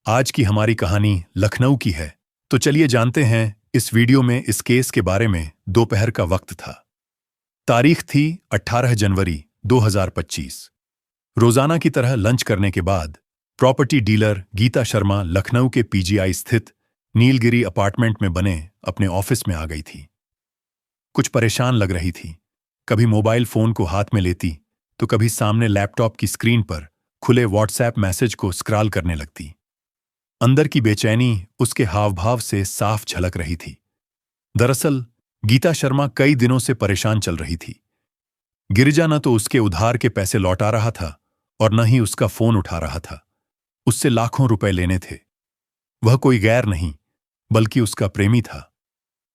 आज की हमारी कहानी लखनऊ की है। तो चलिए जानते हैं इस वीडियो में इस केस के बारे में। दोपहर का वक्त था। तारीख थी 18 जनवरी 2025। रोजाना की तरह लंच करने के बाद प्रॉपर्टी डीलर गीता शर्मा लखनऊ के पीजीआई स्थित नीलगिरी अपार्टमेंट में बने अपने ऑफिस में आ गई थी। कुछ परेशान लग रही थी। कभी मोबाइल फोन को हाथ में लेती तो कभी सामने लैपटॉप की स्क्रीन पर खुले व्हाट्सएप मैसेज को स्क्रॉल करने लगती। अंदर की बेचैनी उसके हाव भाव से साफ झलक रही थी। दरअसल गीता शर्मा कई दिनों से परेशान चल रही थी। गिरिजा न तो उसके उधार के पैसे लौटा रहा था और न ही उसका फोन उठा रहा था। उससे लाखों रुपए लेने थे। वह कोई गैर नहीं बल्कि उसका प्रेमी था।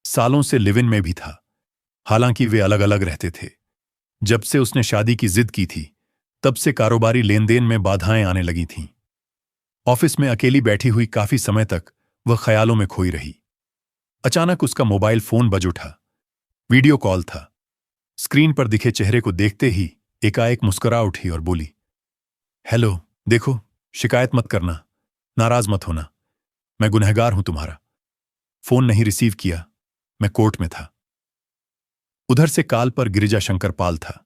सालों से लिव इन में भी था। हालांकि वे अलग अलग रहते थे। जब से उसने शादी की जिद की थी तब से कारोबारी लेन देन में बाधाएं आने लगी थीं। ऑफिस में अकेली बैठी हुई काफी समय तक वह ख्यालों में खोई रही। अचानक उसका मोबाइल फोन बज उठा। वीडियो कॉल था। स्क्रीन पर दिखे चेहरे को देखते ही एकाएक मुस्कुरा उठी और बोली, हेलो, देखो, शिकायत मत करना, नाराज मत होना, मैं गुनहगार हूं तुम्हारा। फोन नहीं रिसीव किया, मैं कोर्ट में था। उधर से कॉल पर गिरिजा शंकर पाल था।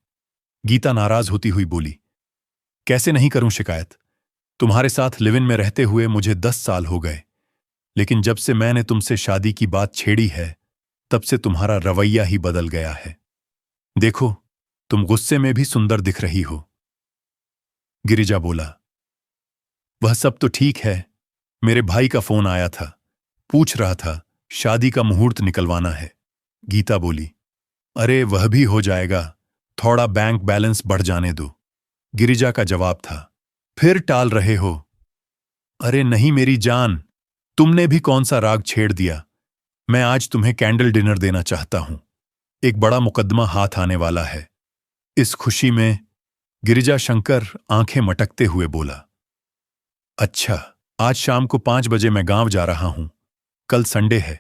गीता नाराज होती हुई बोली, कैसे नहीं करूं शिकायत? तुम्हारे साथ लिव इन में रहते हुए मुझे 10 साल हो गए, लेकिन जब से मैंने तुमसे शादी की बात छेड़ी है तब से तुम्हारा रवैया ही बदल गया है। देखो, तुम गुस्से में भी सुंदर दिख रही हो। गिरिजा बोला, वह सब तो ठीक है, मेरे भाई का फोन आया था, पूछ रहा था शादी का मुहूर्त निकलवाना है। गीता बोली, अरे वह भी हो जाएगा, थोड़ा बैंक बैलेंस बढ़ जाने दो। गिरिजा का जवाब था, फिर टाल रहे हो? अरे नहीं मेरी जान, तुमने भी कौन सा राग छेड़ दिया। मैं आज तुम्हें कैंडल डिनर देना चाहता हूं। एक बड़ा मुकदमा हाथ आने वाला है। इस खुशी में गिरिजा शंकर आंखें मटकते हुए बोला, अच्छा, आज शाम को 5 बजे मैं गांव जा रहा हूं। कल संडे है।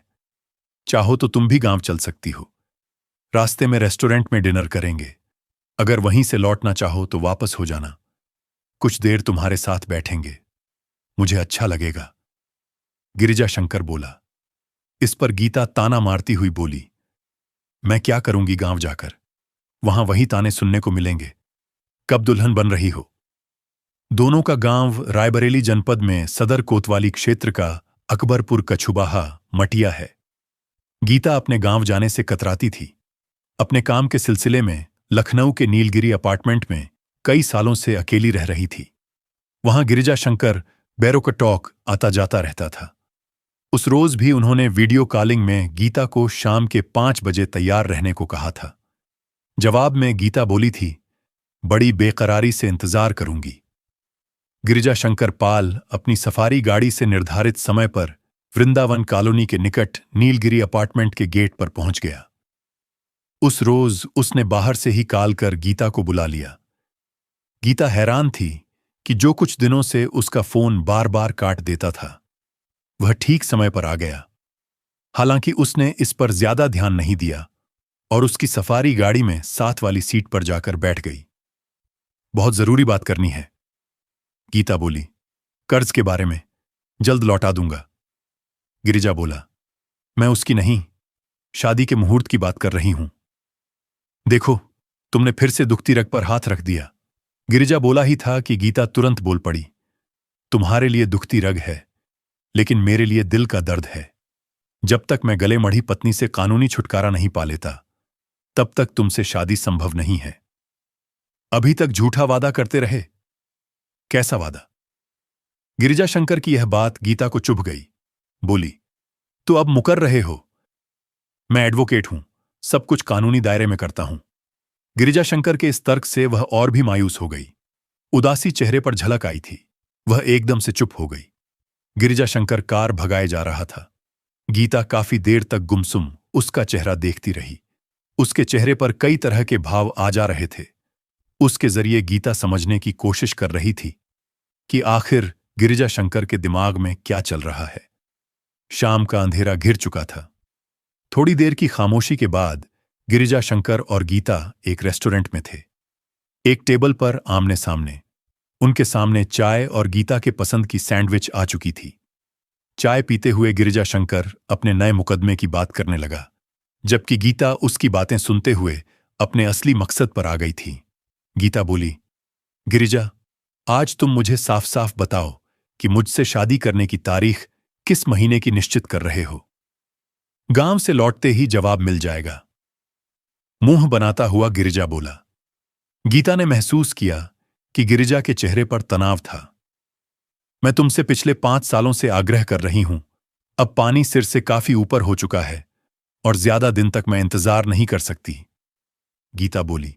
चाहो तो तुम भी गांव चल सकती हो। रास्ते में रेस्टोरेंट में डिनर करेंगे। अगर वहीं से लौटना चाहो तो वापस हो जाना। कुछ देर तुम्हारे साथ बैठेंगे, मुझे अच्छा लगेगा। गिरिजा शंकर बोला। इस पर गीता ताना मारती हुई बोली, मैं क्या करूंगी गांव जाकर? वहां वही ताने सुनने को मिलेंगे। कब दुल्हन बन रही हो? दोनों का गांव रायबरेली जनपद में सदर कोतवाली क्षेत्र का अकबरपुर कछुबाहा मटिया है। गीता अपने गांव जाने से कतराती थी। अपने काम के सिलसिले में लखनऊ के नीलगिरी अपार्टमेंट में कई सालों से अकेली रह रही थी। वहां गिरिजा शंकर बैरोकटॉक आता जाता रहता था। उस रोज भी उन्होंने वीडियो कॉलिंग में गीता को शाम के 5 बजे तैयार रहने को कहा था। जवाब में गीता बोली थी, बड़ी बेकरारी से इंतजार करूंगी। गिरिजा शंकर पाल अपनी सफारी गाड़ी से निर्धारित समय पर वृंदावन कॉलोनी के निकट नीलगिरी अपार्टमेंट के गेट पर पहुंच गया। उस रोज उसने बाहर से ही कॉल कर गीता को बुला लिया। गीता हैरान थी कि जो कुछ दिनों से उसका फोन बार बार काट देता था वह ठीक समय पर आ गया। हालांकि उसने इस पर ज्यादा ध्यान नहीं दिया और उसकी सफारी गाड़ी में साथ वाली सीट पर जाकर बैठ गई। बहुत जरूरी बात करनी है, गीता बोली। कर्ज के बारे में, जल्द लौटा दूंगा। गिरिजा बोला, मैं उसकी नहीं, शादी के मुहूर्त की बात कर रही हूं। देखो, तुमने फिर से दुखती रग पर हाथ रख दिया। गिरिजा बोला ही था कि गीता तुरंत बोल पड़ी, तुम्हारे लिए दुखती रग है, लेकिन मेरे लिए दिल का दर्द है। जब तक मैं गले मढ़ी पत्नी से कानूनी छुटकारा नहीं पा लेता तब तक तुमसे शादी संभव नहीं है। अभी तक झूठा वादा करते रहे। कैसा वादा? गिरिजा शंकर की यह बात गीता को चुभ गई। बोली, तो अब मुकर रहे हो? मैं एडवोकेट हूं, सब कुछ कानूनी दायरे में करता हूं। गिरिजा शंकर के इस तर्क से वह और भी मायूस हो गई। उदासी चेहरे पर झलक आई थी। वह एकदम से चुप हो गई। गिरिजा शंकर कार भगाए जा रहा था। गीता काफी देर तक गुमसुम उसका चेहरा देखती रही। उसके चेहरे पर कई तरह के भाव आ जा रहे थे। उसके जरिए गीता समझने की कोशिश कर रही थी कि आखिर गिरिजा शंकर के दिमाग में क्या चल रहा है। शाम का अंधेरा घिर चुका था। थोड़ी देर की खामोशी के बाद गिरिजा शंकर और गीता एक रेस्टोरेंट में थे। एक टेबल पर आमने सामने। उनके सामने चाय और गीता के पसंद की सैंडविच आ चुकी थी। चाय पीते हुए गिरिजा शंकर अपने नए मुकदमे की बात करने लगा, जबकि गीता उसकी बातें सुनते हुए अपने असली मकसद पर आ गई थी। गीता बोली, गिरिजा, आज तुम मुझे साफ साफ बताओ कि मुझसे शादी करने की तारीख किस महीने की निश्चित कर रहे हो। गांव से लौटते ही जवाब मिल जाएगा। मुंह बनाता हुआ गिरिजा बोला। गीता ने महसूस किया कि गिरिजा के चेहरे पर तनाव था। मैं तुमसे पिछले 5 सालों से आग्रह कर रही हूं। अब पानी सिर से काफी ऊपर हो चुका है और ज्यादा दिन तक मैं इंतजार नहीं कर सकती। गीता बोली,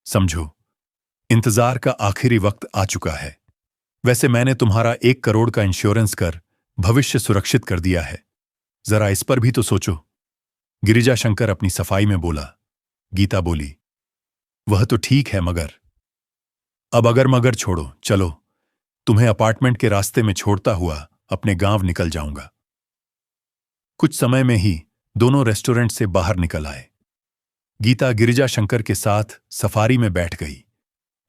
समझो, इंतजार का आखिरी वक्त आ चुका है। वैसे मैंने तुम्हारा 1 करोड़ का इंश्योरेंस कर भविष्य सुरक्षित कर दिया है। जरा इस पर भी तो सोचो। गिरिजा शंकर अपनी सफाई में बोला। गीता बोली, वह तो ठीक है, मगर अब अगर मगर छोड़ो, चलो, तुम्हें अपार्टमेंट के रास्ते में छोड़ता हुआ अपने गांव निकल जाऊंगा। कुछ समय में ही दोनों रेस्टोरेंट से बाहर निकल आए। गीता गिरिजा शंकर के साथ सफारी में बैठ गई।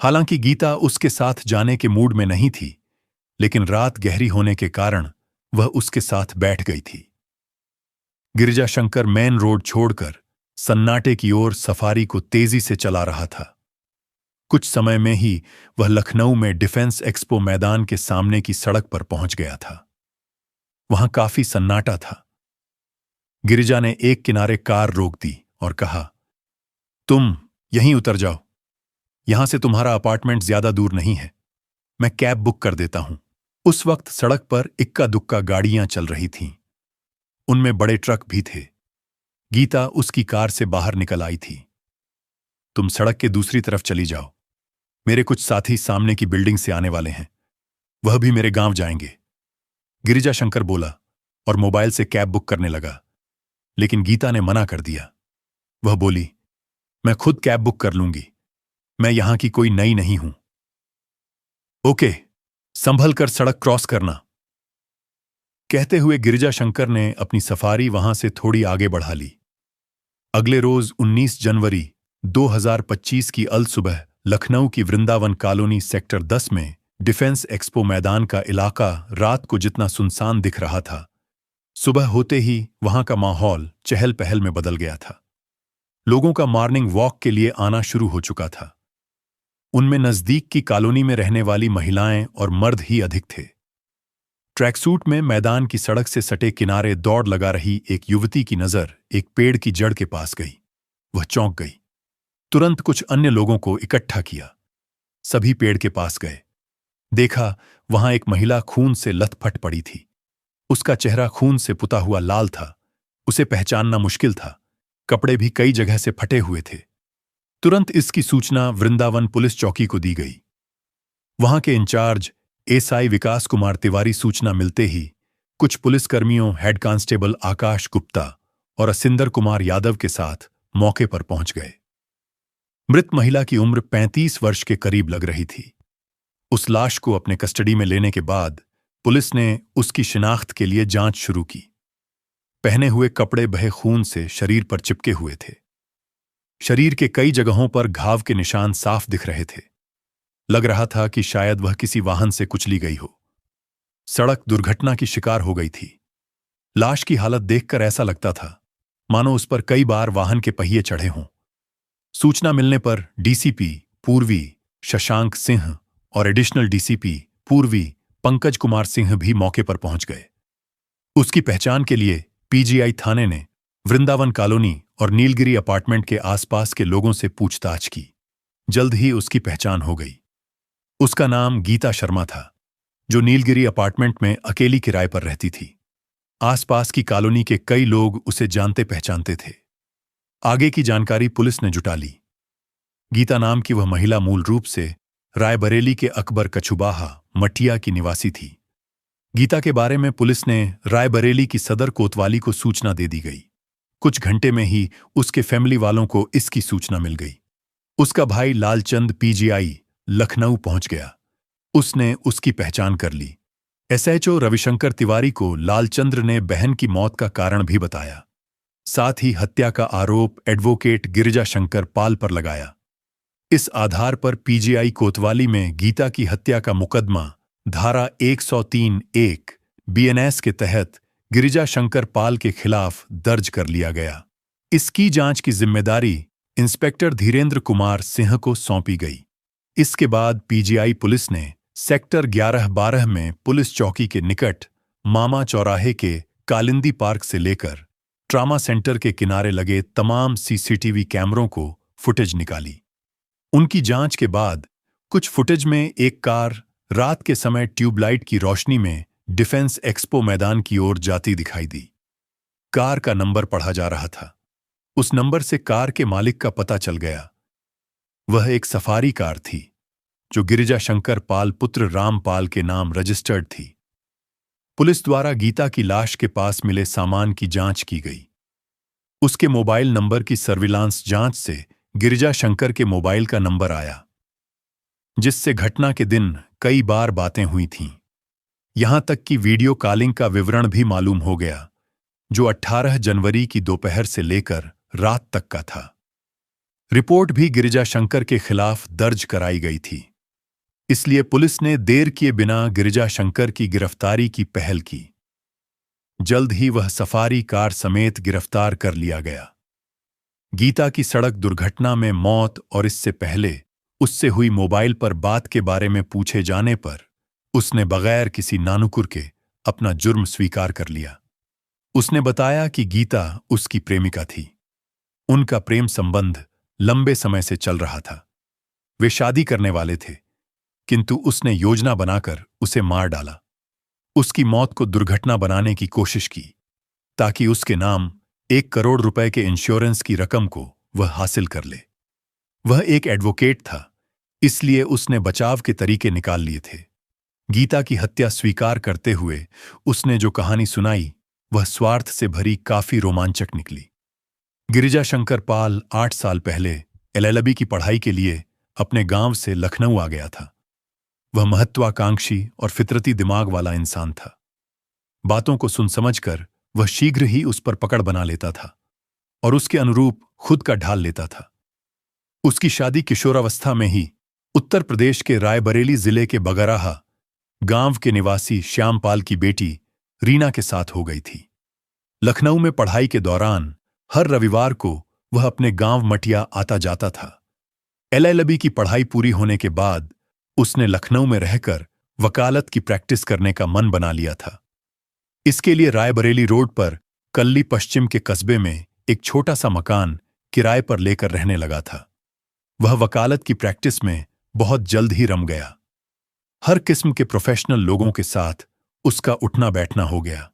हालांकि गीता उसके साथ जाने के मूड में नहीं थी, लेकिन रात गहरी होने के कारण वह उसके साथ बैठ गई थी। गिरिजा शंकर मेन रोड छोड़कर सन्नाटे की ओर सफारी को तेजी से चला रहा था। कुछ समय में ही वह लखनऊ में डिफेंस एक्सपो मैदान के सामने की सड़क पर पहुंच गया था। वहां काफी सन्नाटा था। गिरिजा ने एक किनारे कार रोक दी और कहा, तुम यहीं उतर जाओ। यहां से तुम्हारा अपार्टमेंट ज्यादा दूर नहीं है। मैं कैब बुक कर देता हूं। उस वक्त सड़क पर इक्का दुक्का गाड़ियां चल रही थीं। उनमें बड़े ट्रक भी थे। गीता उसकी कार से बाहर निकल आई थी। तुम सड़क के दूसरी तरफ चली जाओ। मेरे कुछ साथी सामने की बिल्डिंग से आने वाले हैं। वह भी मेरे गांव जाएंगे। गिरिजा शंकर बोला और मोबाइल से कैब बुक करने लगा, लेकिन गीता ने मना कर दिया। वह बोली, मैं खुद कैब बुक कर लूंगी। मैं यहां की कोई नई नहीं हूं। ओके, संभल कर सड़क क्रॉस करना। कहते हुए गिरिजा शंकर ने अपनी सफारी वहां से थोड़ी आगे बढ़ा ली। अगले रोज 19 जनवरी 2025 की अलसुबह लखनऊ की वृंदावन कॉलोनी सेक्टर 10 में डिफेंस एक्सपो मैदान का इलाका रात को जितना सुनसान दिख रहा था, सुबह होते ही वहां का माहौल चहल पहल में बदल गया था। लोगों का मॉर्निंग वॉक के लिए आना शुरू हो चुका था। उनमें नजदीक की कॉलोनी में रहने वाली महिलाएं और मर्द ही अधिक थे। ट्रैकसूट में मैदान की सड़क से सटे किनारे दौड़ लगा रही एक युवती की नजर एक पेड़ की जड़ के पास गई। वह चौंक गई। तुरंत कुछ अन्य लोगों को इकट्ठा किया। सभी पेड़ के पास गए। देखा, वहां एक महिला खून से लथपथ पड़ी थी। उसका चेहरा खून से पुता हुआ लाल था। उसे पहचानना मुश्किल था। कपड़े भी कई जगह से फटे हुए थे। तुरंत इसकी सूचना वृंदावन पुलिस चौकी को दी गई। वहां के इंचार्ज एसआई विकास कुमार तिवारी सूचना मिलते ही कुछ पुलिसकर्मियों हेड कांस्टेबल आकाश गुप्ता और असिंदर कुमार यादव के साथ मौके पर पहुंच गए। मृत महिला की उम्र 35 वर्ष के करीब लग रही थी। उस लाश को अपने कस्टडी में लेने के बाद पुलिस ने उसकी शिनाख्त के लिए जांच शुरू की। पहने हुए कपड़े बहे खून से शरीर पर चिपके हुए थे। शरीर के कई जगहों पर घाव के निशान साफ दिख रहे थे। लग रहा था कि शायद वह किसी वाहन से कुचली गई हो। सड़क दुर्घटना की शिकार हो गई थी। लाश की हालत देखकर ऐसा लगता था मानो उस पर कई बार वाहन के पहिए चढ़े हों। सूचना मिलने पर डीसीपी पूर्वी शशांक सिंह और एडिशनल डीसीपी पूर्वी पंकज कुमार सिंह भी मौके पर पहुंच गए। उसकी पहचान के लिए पीजीआई थाने ने वृंदावन कॉलोनी और नीलगिरी अपार्टमेंट के आसपास के लोगों से पूछताछ की। जल्द ही उसकी पहचान हो गई। उसका नाम गीता शर्मा था, जो नीलगिरी अपार्टमेंट में अकेली किराए पर रहती थी। आसपास की कॉलोनी के कई लोग उसे जानते पहचानते थे। आगे की जानकारी पुलिस ने जुटा ली। गीता नाम की वह महिला मूल रूप से रायबरेली के अकबर कछुबाहा मटिया की निवासी थी। गीता के बारे में पुलिस ने रायबरेली की सदर कोतवाली को सूचना दे दी गई। कुछ घंटे में ही उसके फैमिली वालों को इसकी सूचना मिल गई। उसका भाई लालचंद पीजीआई लखनऊ पहुंच गया। उसने उसकी पहचान कर ली। एसएचओ रविशंकर तिवारी को लालचंद्र ने बहन की मौत का कारण भी बताया। साथ ही हत्या का आरोप एडवोकेट गिरिजा शंकर पाल पर लगाया। इस आधार पर पीजीआई कोतवाली में गीता की हत्या का मुकदमा धारा 103(1) बीएनएस के तहत गिरिजा शंकर पाल के खिलाफ दर्ज कर लिया गया। इसकी जांच की जिम्मेदारी इंस्पेक्टर धीरेन्द्र कुमार सिंह को सौंपी गई। इसके बाद पीजीआई पुलिस ने सेक्टर 11-12 में पुलिस चौकी के निकट मामा चौराहे के कालिंदी पार्क से लेकर ट्रामा सेंटर के किनारे लगे तमाम सीसीटीवी कैमरों को फुटेज निकाली। उनकी जांच के बाद कुछ फुटेज में एक कार रात के समय ट्यूबलाइट की रोशनी में डिफेंस एक्सपो मैदान की ओर जाती दिखाई दी। कार का नंबर पढ़ा जा रहा था। उस नंबर से कार के मालिक का पता चल गया। वह एक सफारी कार थी जो गिरिजा शंकर पाल पुत्र रामपाल के नाम रजिस्टर्ड थी। पुलिस द्वारा गीता की लाश के पास मिले सामान की जांच की गई। उसके मोबाइल नंबर की सर्विलांस जांच से गिरिजा शंकर के मोबाइल का नंबर आया, जिससे घटना के दिन कई बार बातें हुई थीं। यहां तक कि वीडियो कॉलिंग का विवरण भी मालूम हो गया, जो 18 जनवरी की दोपहर से लेकर रात तक का था। रिपोर्ट भी गिरिजा शंकर के खिलाफ दर्ज कराई गई थी। इसलिए पुलिस ने देर किए बिना गिरिजा शंकर की गिरफ्तारी की पहल की। जल्द ही वह सफारी कार समेत गिरफ्तार कर लिया गया। गीता की सड़क दुर्घटना में मौत और इससे पहले उससे हुई मोबाइल पर बात के बारे में पूछे जाने पर उसने बगैर किसी नानुकुर के अपना जुर्म स्वीकार कर लिया। उसने बताया कि गीता उसकी प्रेमिका थी। उनका प्रेम संबंध लंबे समय से चल रहा था। वे शादी करने वाले थे, किंतु उसने योजना बनाकर उसे मार डाला। उसकी मौत को दुर्घटना बनाने की कोशिश की ताकि उसके नाम 1 करोड़ रुपए के इंश्योरेंस की रकम को वह हासिल कर ले। वह एक एडवोकेट था, इसलिए उसने बचाव के तरीके निकाल लिए थे। गीता की हत्या स्वीकार करते हुए उसने जो कहानी सुनाई वह स्वार्थ से भरी काफी रोमांचक निकली। गिरिजा शंकर पाल 8 साल पहले एलएलबी की पढ़ाई के लिए अपने गांव से लखनऊ आ गया था। वह महत्वाकांक्षी और फितरती दिमाग वाला इंसान था। बातों को सुन समझकर वह शीघ्र ही उस पर पकड़ बना लेता था और उसके अनुरूप खुद का ढाल लेता था। उसकी शादी किशोरावस्था में ही उत्तर प्रदेश के रायबरेली जिले के बगराहा गांव के निवासी श्यामपाल की बेटी रीना के साथ हो गई थी। लखनऊ में पढ़ाई के दौरान हर रविवार को वह अपने गांव मटिया आता जाता था। एलएलबी की पढ़ाई पूरी होने के बाद उसने लखनऊ में रहकर वकालत की प्रैक्टिस करने का मन बना लिया था। इसके लिए रायबरेली रोड पर कल्ली पश्चिम के कस्बे में एक छोटा सा मकान किराए पर लेकर रहने लगा था। वह वकालत की प्रैक्टिस में बहुत जल्द ही रम गया। हर किस्म के प्रोफेशनल लोगों के साथ उसका उठना बैठना हो गया।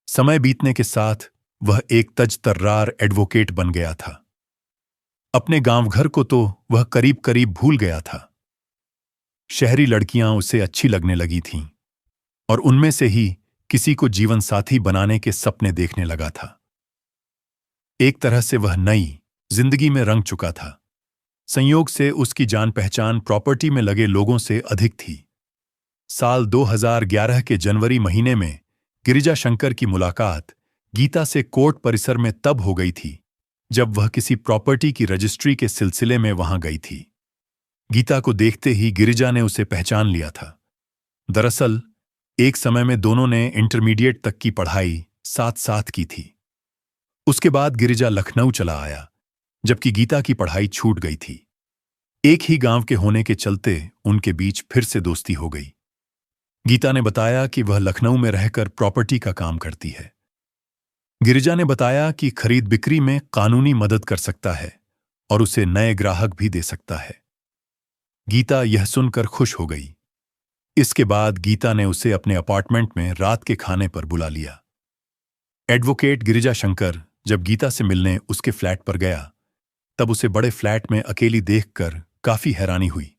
समय बीतने के साथ वह एक तज-तर्रार एडवोकेट बन गया था। अपने गांव घर को तो वह करीब करीब भूल गया था। शहरी लड़कियां उसे अच्छी लगने लगी थीं और उनमें से ही किसी को जीवन साथी बनाने के सपने देखने लगा था। एक तरह से वह नई जिंदगी में रंग चुका था। संयोग से उसकी जान पहचान प्रॉपर्टी में लगे लोगों से अधिक थी। साल 2011 के जनवरी महीने में गिरिजा शंकर की मुलाकात गीता से कोर्ट परिसर में तब हो गई थी जब वह किसी प्रॉपर्टी की रजिस्ट्री के सिलसिले में वहां गई थी। गीता को देखते ही गिरिजा ने उसे पहचान लिया था। दरअसल एक समय में दोनों ने इंटरमीडिएट तक की पढ़ाई साथ साथ की थी। उसके बाद गिरिजा लखनऊ चला आया, जबकि गीता की पढ़ाई छूट गई थी। एक ही गांव के होने के चलते उनके बीच फिर से दोस्ती हो गई। गीता ने बताया कि वह लखनऊ में रहकर प्रॉपर्टी का काम करती है। गिरिजा ने बताया कि खरीद बिक्री में कानूनी मदद कर सकता है और उसे नए ग्राहक भी दे सकता है। गीता यह सुनकर खुश हो गई। इसके बाद गीता ने उसे अपने अपार्टमेंट में रात के खाने पर बुला लिया। एडवोकेट गिरिजा शंकर जब गीता से मिलने उसके फ्लैट पर गया, तब उसे बड़े फ्लैट में अकेली देखकर काफी हैरानी हुई।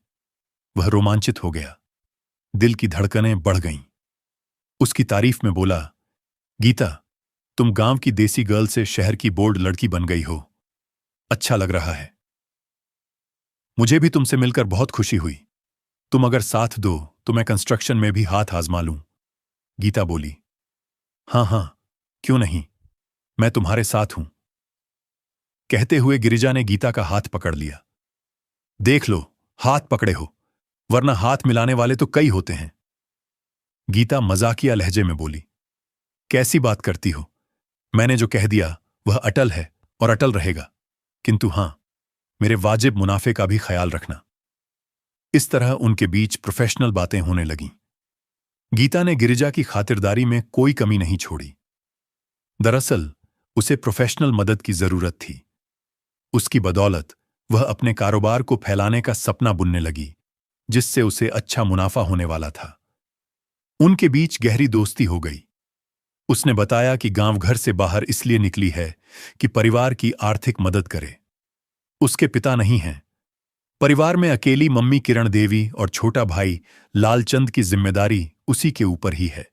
वह रोमांचित हो गया। दिल की धड़कनें बढ़ गईं। उसकी तारीफ में बोला, गीता, तुम गांव की देसी गर्ल से शहर की बोल्ड लड़की बन गई हो। अच्छा लग रहा है। मुझे भी तुमसे मिलकर बहुत खुशी हुई। तुम अगर साथ दो तो मैं कंस्ट्रक्शन में भी हाथ आजमा लूं। गीता बोली, हाँ, क्यों नहीं, मैं तुम्हारे साथ हूं। कहते हुए गिरिजा ने गीता का हाथ पकड़ लिया। देख लो, हाथ पकड़े हो, वरना हाथ मिलाने वाले तो कई होते हैं। गीता मजाकिया लहजे में बोली। कैसी बात करती हो? मैंने जो कह दिया वह अटल है और अटल रहेगा। किंतु हां, मेरे वाजिब मुनाफे का भी ख्याल रखना। इस तरह उनके बीच प्रोफेशनल बातें होने लगीं। गीता ने गिरिजा की खातिरदारी में कोई कमी नहीं छोड़ी। दरअसल उसे प्रोफेशनल मदद की जरूरत थी। उसकी बदौलत वह अपने कारोबार को फैलाने का सपना बुनने लगी, जिससे उसे अच्छा मुनाफा होने वाला था। उनके बीच गहरी दोस्ती हो गई। उसने बताया कि गांव घर से बाहर इसलिए निकली है कि परिवार की आर्थिक मदद करे। उसके पिता नहीं हैं। परिवार में अकेली मम्मी किरण देवी और छोटा भाई लालचंद की जिम्मेदारी उसी के ऊपर ही है।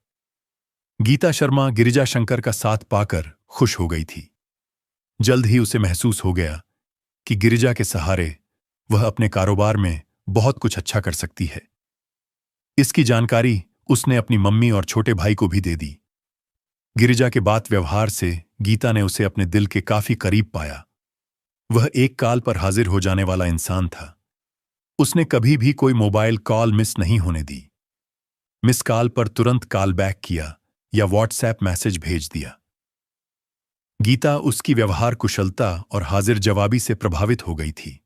गीता शर्मा गिरिजा शंकर का साथ पाकर खुश हो गई थी। जल्द ही उसे महसूस हो गया कि गिरिजा के सहारे वह अपने कारोबार में बहुत कुछ अच्छा कर सकती है। इसकी जानकारी उसने अपनी मम्मी और छोटे भाई को भी दे दी। गिरिजा के बात व्यवहार से गीता ने उसे अपने दिल के काफी करीब पाया। वह एक कॉल पर हाजिर हो जाने वाला इंसान था। उसने कभी भी कोई मोबाइल कॉल मिस नहीं होने दी। मिस कॉल पर तुरंत कॉल बैक किया या व्हाट्सएप मैसेज भेज दिया। गीता उसकी व्यवहार कुशलता और हाजिर जवाबी से प्रभावित हो गई थी।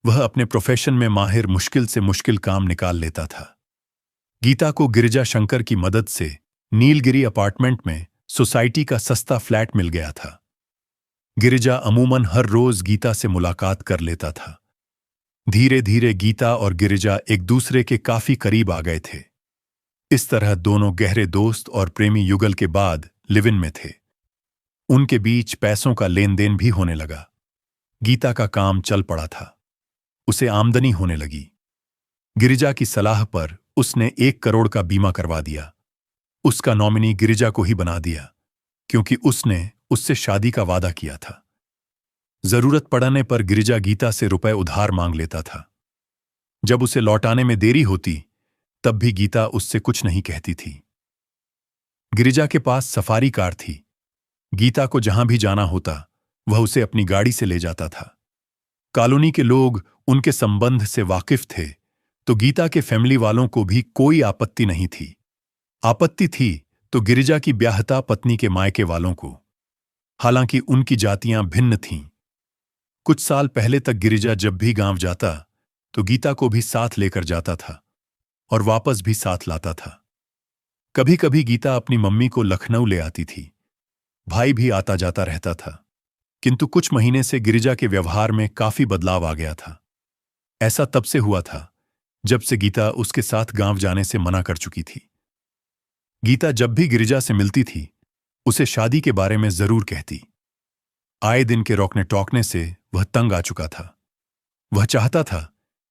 वह अपने प्रोफेशन में माहिर मुश्किल से मुश्किल काम निकाल लेता था। गीता को गिरिजा शंकर की मदद से नीलगिरी अपार्टमेंट में सोसाइटी का सस्ता फ्लैट मिल गया था। गिरिजा अमूमन हर रोज गीता से मुलाकात कर लेता था। धीरे धीरे गीता और गिरिजा एक दूसरे के काफी करीब आ गए थे। इस तरह दोनों गहरे दोस्त और प्रेमी युगल के बाद लिव इन में थे। उनके बीच पैसों का लेन देन भी होने लगा। गीता का काम चल पड़ा था। उसे आमदनी होने लगी। गिरिजा की सलाह पर उसने 1 करोड़ का बीमा करवा दिया। उसका नॉमिनी गिरिजा को ही बना दिया, क्योंकि उसने उससे शादी का वादा किया था। जरूरत पड़ने पर गिरिजा गीता से रुपए उधार मांग लेता था। जब उसे लौटाने में देरी होती तब भी गीता उससे कुछ नहीं कहती थी। गिरिजा के पास सफारी कार थी। गीता को जहां भी जाना होता वह उसे अपनी गाड़ी से ले जाता था। कॉलोनी के लोग उनके संबंध से वाकिफ थे, तो गीता के फैमिली वालों को भी कोई आपत्ति नहीं थी। आपत्ति थी तो गिरिजा की ब्याहता पत्नी के मायके वालों को। हालांकि उनकी जातियां भिन्न थीं। कुछ साल पहले तक गिरिजा जब भी गांव जाता तो गीता को भी साथ लेकर जाता था और वापस भी साथ लाता था। कभी कभी गीता अपनी मम्मी को लखनऊ ले आती थी। भाई भी आता जाता रहता था। किंतु कुछ महीने से गिरिजा के व्यवहार में काफी बदलाव आ गया था। ऐसा तब से हुआ था जब से गीता उसके साथ गांव जाने से मना कर चुकी थी। गीता जब भी गिरिजा से मिलती थी उसे शादी के बारे में जरूर कहती। आए दिन के रोकने टोकने से वह तंग आ चुका था। वह चाहता था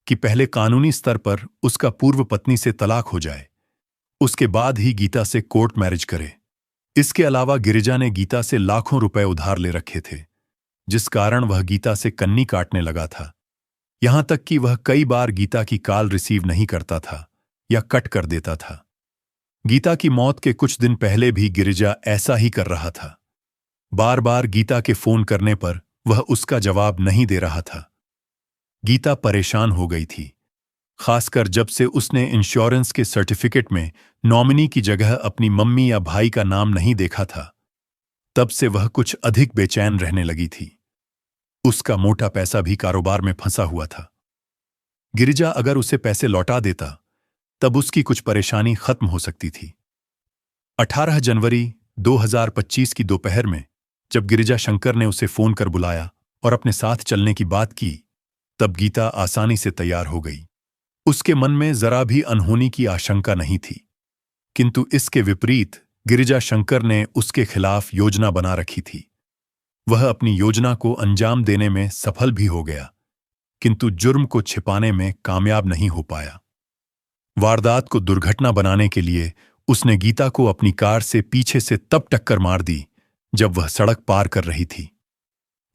कि पहले कानूनी स्तर पर उसका पूर्व पत्नी से तलाक हो जाए, उसके बाद ही गीता से कोर्ट मैरिज करे। इसके अलावा गिरिजा ने गीता से लाखों रुपए उधार ले रखे थे, जिस कारण वह गीता से कन्नी काटने लगा था। यहां तक कि वह कई बार गीता की कॉल रिसीव नहीं करता था या कट कर देता था। गीता की मौत के कुछ दिन पहले भी गिरिजा ऐसा ही कर रहा था। बार बार गीता के फोन करने पर वह उसका जवाब नहीं दे रहा था। गीता परेशान हो गई थी, खासकर जब से उसने इंश्योरेंस के सर्टिफिकेट में नॉमिनी की जगह अपनी मम्मी या भाई का नाम नहीं देखा था। तब से वह कुछ अधिक बेचैन रहने लगी थी। उसका मोटा पैसा भी कारोबार में फंसा हुआ था। गिरिजा अगर उसे पैसे लौटा देता तब उसकी कुछ परेशानी खत्म हो सकती थी। 18 जनवरी 2025 की दोपहर में जब गिरिजा शंकर ने उसे फोन कर बुलाया और अपने साथ चलने की बात की, तब गीता आसानी से तैयार हो गई। उसके मन में जरा भी अनहोनी की आशंका नहीं थी। किंतु इसके विपरीत गिरिजा शंकर ने उसके खिलाफ योजना बना रखी थी। वह अपनी योजना को अंजाम देने में सफल भी हो गया, किंतु जुर्म को छिपाने में कामयाब नहीं हो पाया। वारदात को दुर्घटना बनाने के लिए उसने गीता को अपनी कार से पीछे से तब टक्कर मार दी जब वह सड़क पार कर रही थी।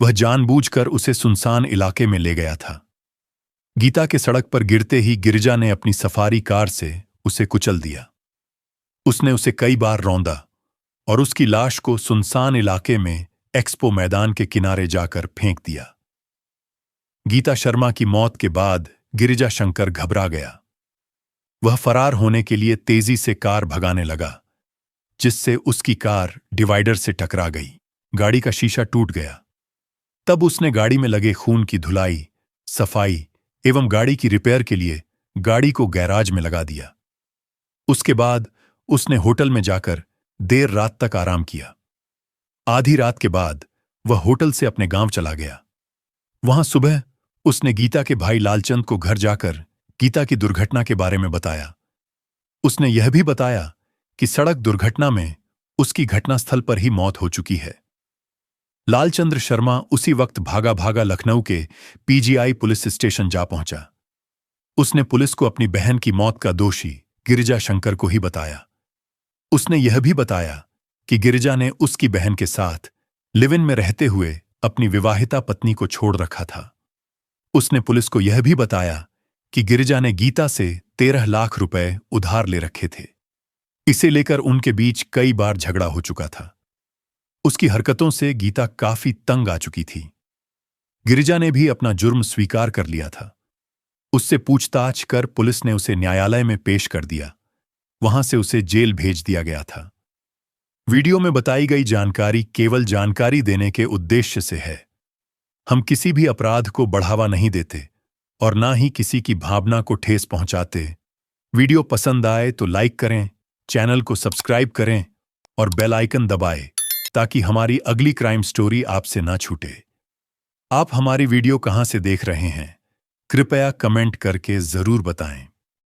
वह जानबूझकर उसे सुनसान इलाके में ले गया था। गीता के सड़क पर गिरते ही गिरिजा ने अपनी सफारी कार से उसे कुचल दिया। उसने उसे कई बार रौंदा और उसकी लाश को सुनसान इलाके में एक्सपो मैदान के किनारे जाकर फेंक दिया। गीता शर्मा की मौत के बाद गिरिजा शंकर घबरा गया। वह फरार होने के लिए तेजी से कार भगाने लगा, जिससे उसकी कार डिवाइडर से टकरा गई। गाड़ी का शीशा टूट गया। तब उसने गाड़ी में लगे खून की धुलाई, सफाई एवं गाड़ी की रिपेयर के लिए गाड़ी को गैराज में लगा दिया। उसके बाद उसने होटल में जाकर देर रात तक आराम किया। आधी रात के बाद वह होटल से अपने गांव चला गया। वहां सुबह उसने गीता के भाई लालचंद को घर जाकर गीता की दुर्घटना के बारे में बताया। उसने यह भी बताया कि सड़क दुर्घटना में उसकी घटनास्थल पर ही मौत हो चुकी है। लालचंद्र शर्मा उसी वक्त भागा भागा लखनऊ के पीजीआई पुलिस स्टेशन जा पहुंचा। उसने पुलिस को अपनी बहन की मौत का दोषी गिरिजा शंकर को ही बताया। उसने यह भी बताया कि गिरिजा ने उसकी बहन के साथ लिव इन में रहते हुए अपनी विवाहिता पत्नी को छोड़ रखा था। उसने पुलिस को यह भी बताया कि गिरिजा ने गीता से 13 लाख रुपए उधार ले रखे थे। इसे लेकर उनके बीच कई बार झगड़ा हो चुका था। उसकी हरकतों से गीता काफी तंग आ चुकी थी। गिरिजा ने भी अपना जुर्म स्वीकार कर लिया था। उससे पूछताछ कर पुलिस ने उसे न्यायालय में पेश कर दिया। वहां से उसे जेल भेज दिया गया था। वीडियो में बताई गई जानकारी केवल जानकारी देने के उद्देश्य से है। हम किसी भी अपराध को बढ़ावा नहीं देते और ना ही किसी की भावना को ठेस पहुंचाते। वीडियो पसंद आए तो लाइक करें, चैनल को सब्सक्राइब करें और बेल आइकन दबाएं ताकि हमारी अगली क्राइम स्टोरी आपसे ना छूटे। आप हमारी वीडियो कहां से देख रहे हैं, कृपया कमेंट करके जरूर बताएं।